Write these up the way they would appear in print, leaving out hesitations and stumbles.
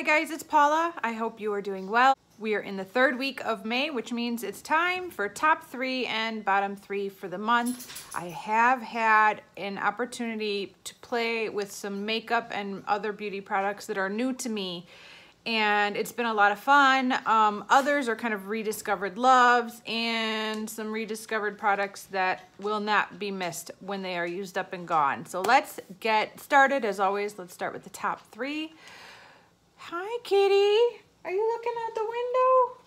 Hi guys, it's Paula. I hope you are doing well. We are in the third week of May, which means it's time for top 3 and bottom 3 for the month. I have had an opportunity to play with some makeup and other beauty products that are new to me, and it's been a lot of fun. Others are kind of rediscovered loves and some rediscovered products that will not be missed when they are used up and gone. So let's get started. As always, let's start with the top 3. Hi, kitty. Are you looking out the window?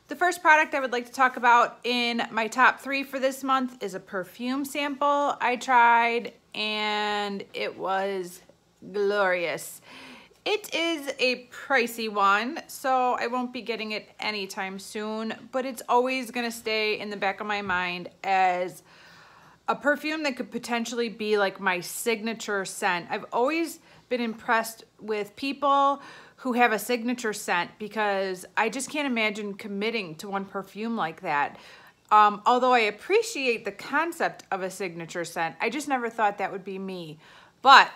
The first product I would like to talk about in my top 3 for this month is a perfume sample I tried, and it was glorious. It is a pricey one, so I won't be getting it anytime soon, but it's always gonna stay in the back of my mind as a perfume that could potentially be like my signature scent. I've always been impressed with people who have a signature scent because I just can't imagine committing to one perfume like that. Although I appreciate the concept of a signature scent, I just never thought that would be me. But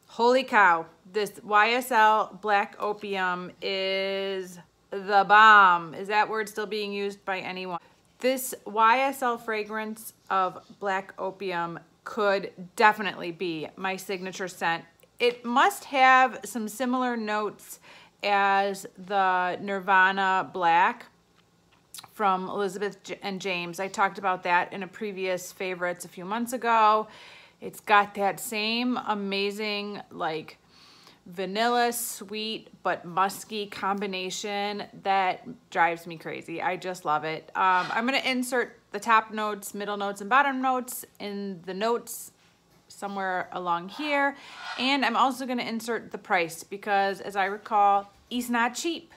holy cow, this YSL Black Opium is the bomb. Is that word still being used by anyone? This YSL fragrance of Black Opium could definitely be my signature scent. It must have some similar notes as the Nirvana Black from Elizabeth and James. I talked about that in a previous favorites a few months ago. It's got that same amazing like vanilla sweet but musky combination that drives me crazy. I just love it. I'm gonna insert the top notes, middle notes, and bottom notes in the notes somewhere along here, and I'm also going to insert the price because, as I recall, it's not cheap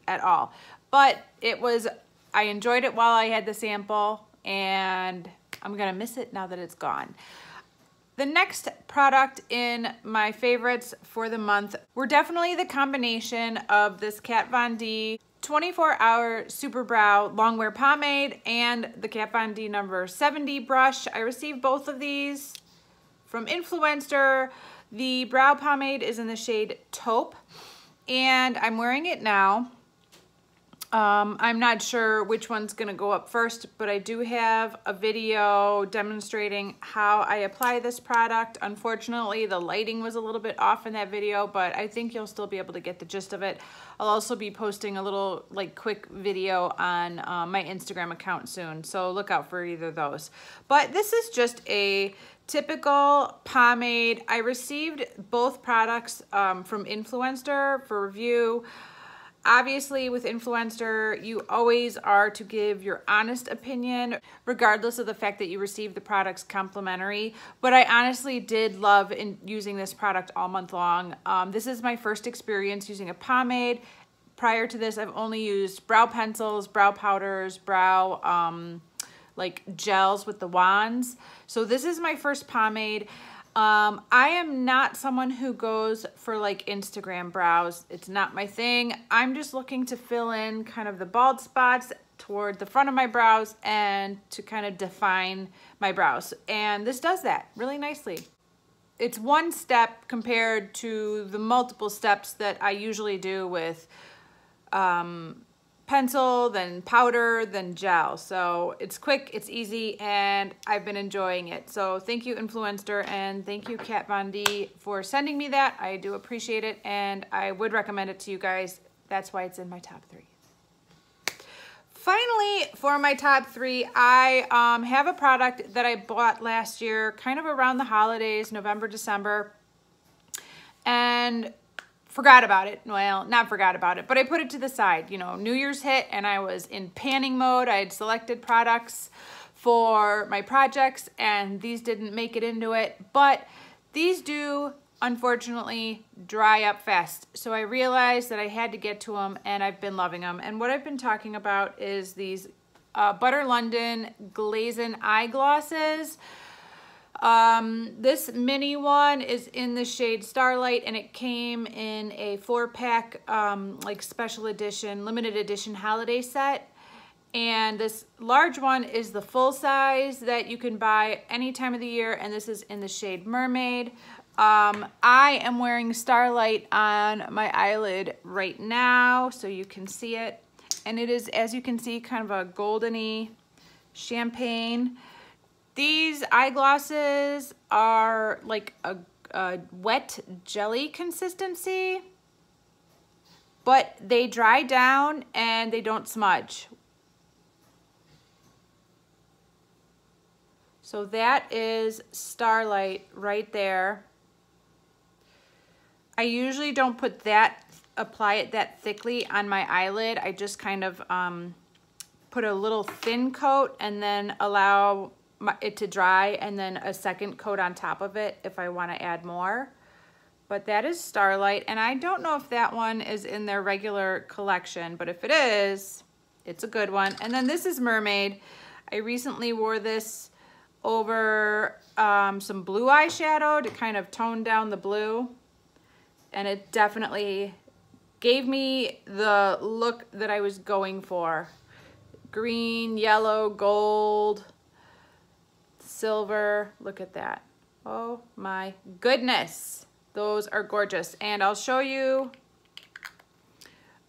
at all. But I enjoyed it while I had the sample, and I'm gonna miss it now that it's gone. The next product in my favorites for the month were definitely the combination of this Kat Von D 24-hour Super Brow Longwear Pomade and the Kat Von D number 70 brush. I received both of these from Influencer. The brow pomade is in the shade Taupe, and I'm wearing it now. I'm not sure which one's gonna go up first, but I do have a video demonstrating how I apply this product. Unfortunately, the lighting was a little bit off in that video, but I think you'll still be able to get the gist of it. I'll also be posting a little like quick video on my Instagram account soon, so look out for either of those. But this is just a typical pomade. I received both products from Influencer for review. Obviously, with Influencer, you always are to give your honest opinion, regardless of the fact that you receive the products complimentary. But I honestly did love using this product all month long. This is my first experience using a pomade. Prior to this, I've only used brow pencils, brow powders, brow like gels with the wands. So this is my first pomade. I am not someone who goes for like Instagram brows. It's not my thing. I'm just looking to fill in kind of the bald spots toward the front of my brows and to kind of define my brows. And this does that really nicely. It's one step compared to the multiple steps that I usually do with pencil, then powder, then gel. So it's quick, it's easy, and I've been enjoying it. So thank you, Influencer, and thank you, Kat Von D, for sending me that. I do appreciate it, and I would recommend it to you guys. That's why it's in my top 3. Finally, for my top 3, I have a product that I bought last year, kind of around the holidays, November, December, and forgot about it. Well, not forgot about it, but I put it to the side. You know, New Year's hit and I was in panning mode. I had selected products for my projects and these didn't make it into it, but these do unfortunately dry up fast. So I realized that I had to get to them, and I've been loving them. And what I've been talking about is these Butter London Glazing eye glosses. This mini one is in the shade Starlight, and it came in a 4-pack like special edition, limited edition holiday set. And this large one is the full size that you can buy any time of the year, and this is in the shade Mermaid. I am wearing Starlight on my eyelid right now, so you can see it. And it is, as you can see, kind of a goldeny champagne. These eyeglosses are like a wet jelly consistency, but they dry down and they don't smudge. So that is Starlight right there. I usually don't apply it that thickly on my eyelid. I just kind of put a little thin coat and then allow it to dry, and then a second coat on top of it if I want to add more. But that is Starlight, and I don't know if that one is in their regular collection, but if it is, it's a good one. And then this is Mermaid. I recently wore this over some blue eyeshadow to kind of tone down the blue, and it definitely gave me the look that I was going for. Green, yellow, gold, silver. Look at that. Oh my goodness. Those are gorgeous. And I'll show you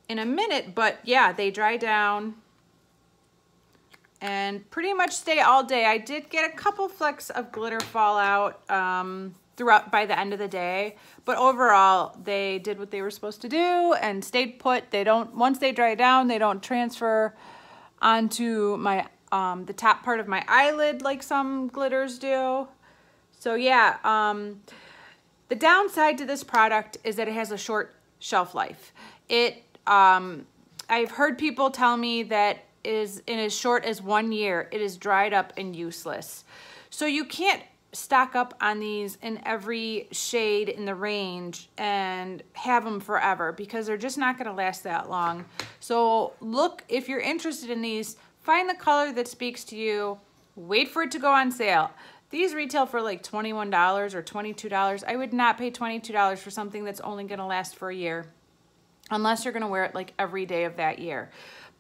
in a minute, but yeah, they dry down and pretty much stay all day. I did get a couple flecks of glitter fall out throughout by the end of the day, but overall they did what they were supposed to do and stayed put. They don't, once they dry down, they don't transfer onto my the top part of my eyelid like some glitters do. So yeah, the downside to this product is that it has a short shelf life. I've heard people tell me that is in as short as 1 year, it is dried up and useless. So you can't stock up on these in every shade in the range and have them forever, because they're just not gonna last that long. So look, if you're interested in these, find the color that speaks to you, wait for it to go on sale. These retail for like $21 or $22. I would not pay $22 for something that's only gonna last for a year, unless you're gonna wear it like every day of that year.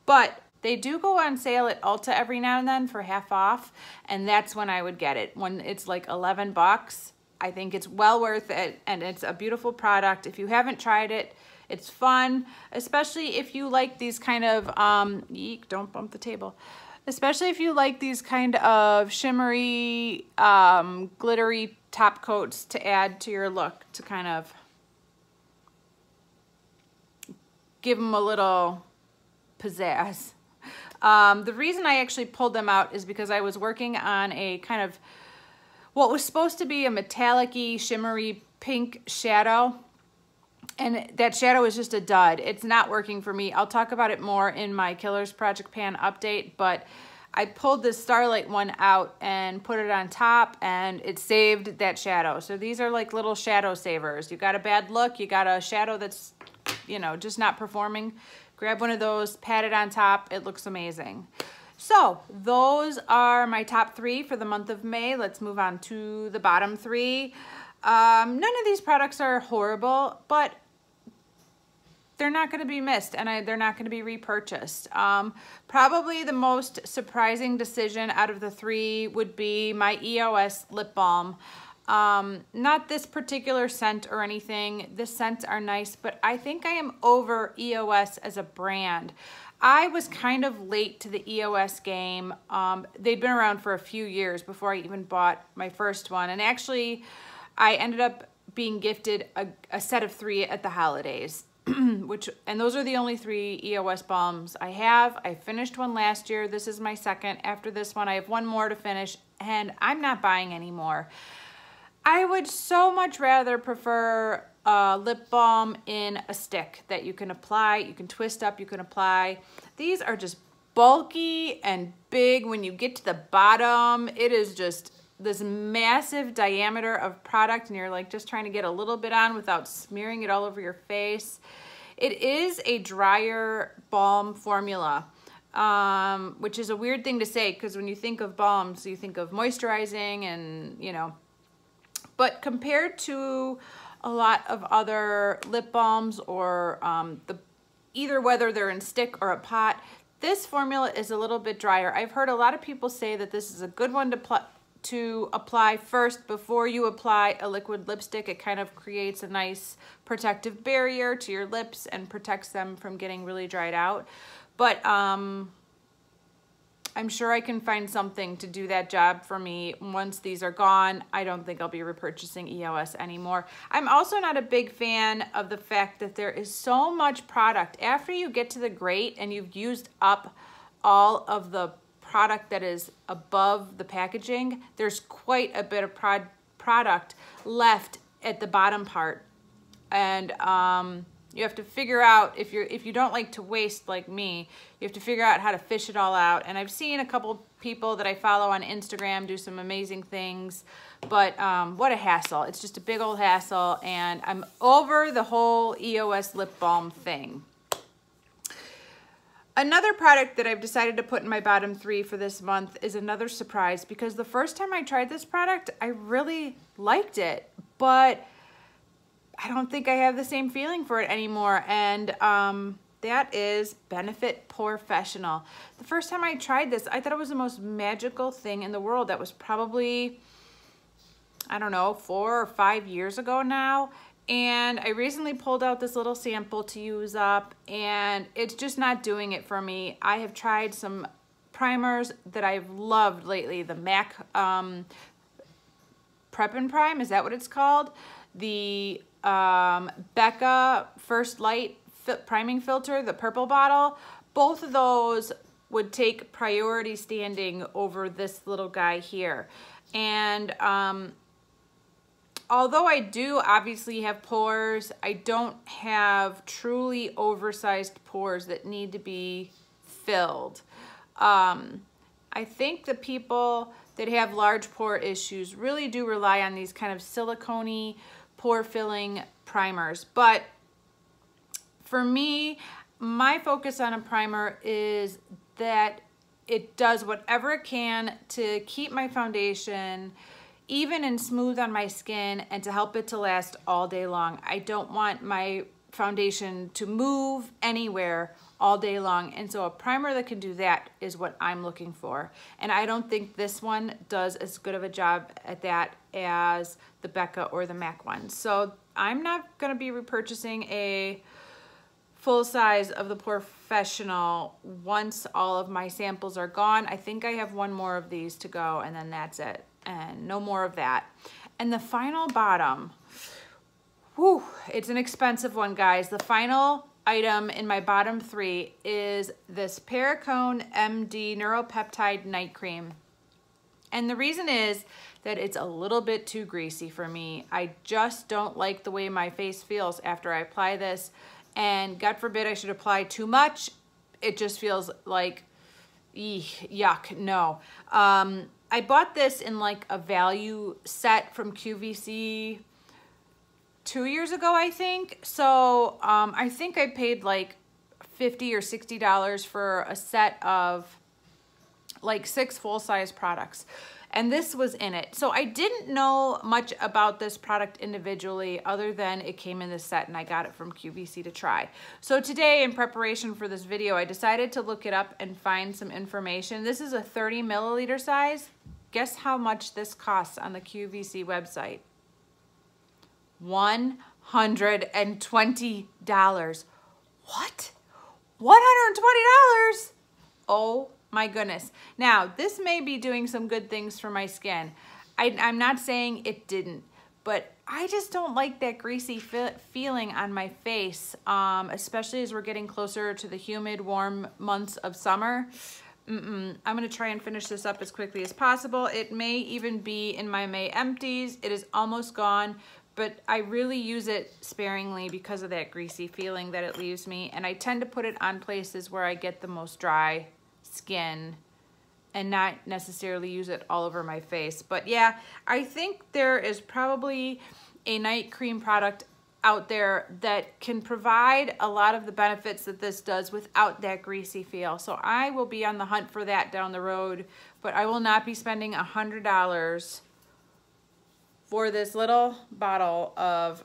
But they do go on sale at Ulta every now and then for half off, and that's when I would get it. When it's like 11 bucks, I think it's well worth it, and it's a beautiful product. If you haven't tried it, it's fun, especially if you like these kind of, eek, don't bump the table. Especially if you like these kind of shimmery, glittery top coats to add to your look, to kind of give them a little pizzazz. The reason I actually pulled them out is because I was working on a kind of what was supposed to be a metallic-y, shimmery pink shadow, and that shadow is just a dud. It's not working for me. I'll talk about it more in my Killers Project Pan update, but I pulled this Starlight one out and put it on top, and it saved that shadow. So these are like little shadow savers. You got a bad look, you got a shadow that's, you know, just not performing. Grab one of those, pat it on top, it looks amazing. So those are my top 3 for the month of May. Let's move on to the bottom 3. None of these products are horrible, but they're not gonna be missed, and they're not gonna be repurchased. Probably the most surprising decision out of the 3 would be my EOS lip balm. Not this particular scent or anything. The scents are nice, but I think I am over EOS as a brand. I was kind of late to the EOS game. They'd been around for a few years before I even bought my first one. And actually, I ended up being gifted a set of 3 at the holidays. And those are the only 3 EOS balms I have. I finished one last year. This is my second. After this one, I have 1 more to finish, and I'm not buying any more. I would so much rather prefer a lip balm in a stick that you can apply, you can twist up, you can apply. These are just bulky and big. When you get to the bottom, it is just this massive diameter of product, and you're like just trying to get a little bit on without smearing it all over your face. It is a drier balm formula, which is a weird thing to say, because when you think of balms, you think of moisturizing and, you know, but compared to a lot of other lip balms or either whether they're in stick or a pot, this formula is a little bit drier. I've heard a lot of people say that this is a good one to to apply first before you apply a liquid lipstick. It kind of creates a nice protective barrier to your lips and protects them from getting really dried out. But I'm sure I can find something to do that job for me. Once these are gone, I don't think I'll be repurchasing EOS anymore. I'm also not a big fan of the fact that there is so much product. After you get to the grate and you've used up all of the product that is above the packaging, there's quite a bit of product left at the bottom part. And you have to figure out, if you don't like to waste like me, you have to figure out how to fish it all out. And I've seen a couple people that I follow on Instagram do some amazing things, but what a hassle. It's just a big old hassle, and I'm over the whole EOS lip balm thing. Another product that I've decided to put in my bottom 3 for this month is another surprise, because the first time I tried this product, I really liked it, but I don't think I have the same feeling for it anymore, and that is Benefit Professional. The first time I tried this, I thought it was the most magical thing in the world. That was probably, I don't know, 4 or 5 years ago now. And I recently pulled out this little sample to use up, and it's just not doing it for me. I have tried some primers that I've loved lately. The MAC Prep and Prime, is that what it's called? The Becca First Light priming filter, the purple bottle. Both of those would take priority standing over this little guy here. And although I do obviously have pores, I don't have truly oversized pores that need to be filled. I think the people that have large pore issues really do rely on these kind of silicone-y pore filling primers. But for me, my focus on a primer is that it does whatever it can to keep my foundation even and smooth on my skin and to help it to last all day long. I don't want my foundation to move anywhere all day long, and so a primer that can do that is what I'm looking for. And I don't think this one does as good of a job at that as the Becca or the MAC one. So I'm not gonna be repurchasing a full size of the Professional once all of my samples are gone. I think I have one more of these to go, and then that's it, and no more of that. And the final bottom, whew, it's an expensive one, guys. The final item in my bottom 3 is this Perricone MD Neuropeptide Night Cream. And the reason is that it's a little bit too greasy for me. I just don't like the way my face feels after I apply this. And God forbid I should apply too much. It just feels like, yuck, no. I bought this in like a value set from QVC 2 years ago, I think. So I think I paid like $50 or $60 for a set of like 6 full-size products. And this was in it. So I didn't know much about this product individually other than it came in this set and I got it from QVC to try. So today, in preparation for this video, I decided to look it up and find some information. This is a 30 milliliter size. Guess how much this costs on the QVC website? $120. What? $120? Oh my goodness. Now, this may be doing some good things for my skin. I'm not saying it didn't, but I just don't like that greasy feeling on my face, especially as we're getting closer to the humid, warm months of summer. I'm gonna try and finish this up as quickly as possible. It may even be in my May empties. It is almost gone, but I really use it sparingly because of that greasy feeling that it leaves me. And I tend to put it on places where I get the most dry skin and not necessarily use it all over my face. But yeah, I think there is probably a night cream product out there that can provide a lot of the benefits that this does without that greasy feel. So I will be on the hunt for that down the road, but I will not be spending $100 for this little bottle of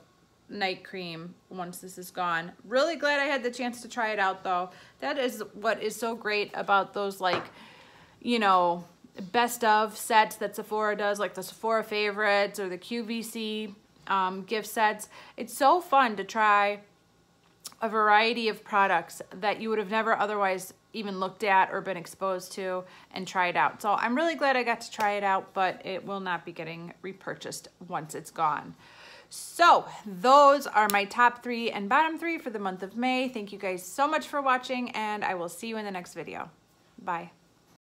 night cream once this is gone. Really glad I had the chance to try it out though. That is what is so great about those, like, you know, best of sets that Sephora does, like the Sephora favorites or the QVC gift sets. It's so fun to try a variety of products that you would have never otherwise even looked at or been exposed to and try it out. So I'm really glad I got to try it out, but it will not be getting repurchased once it's gone. So those are my top 3 and bottom 3 for the month of May. Thank you guys so much for watching, and I will see you in the next video. Bye.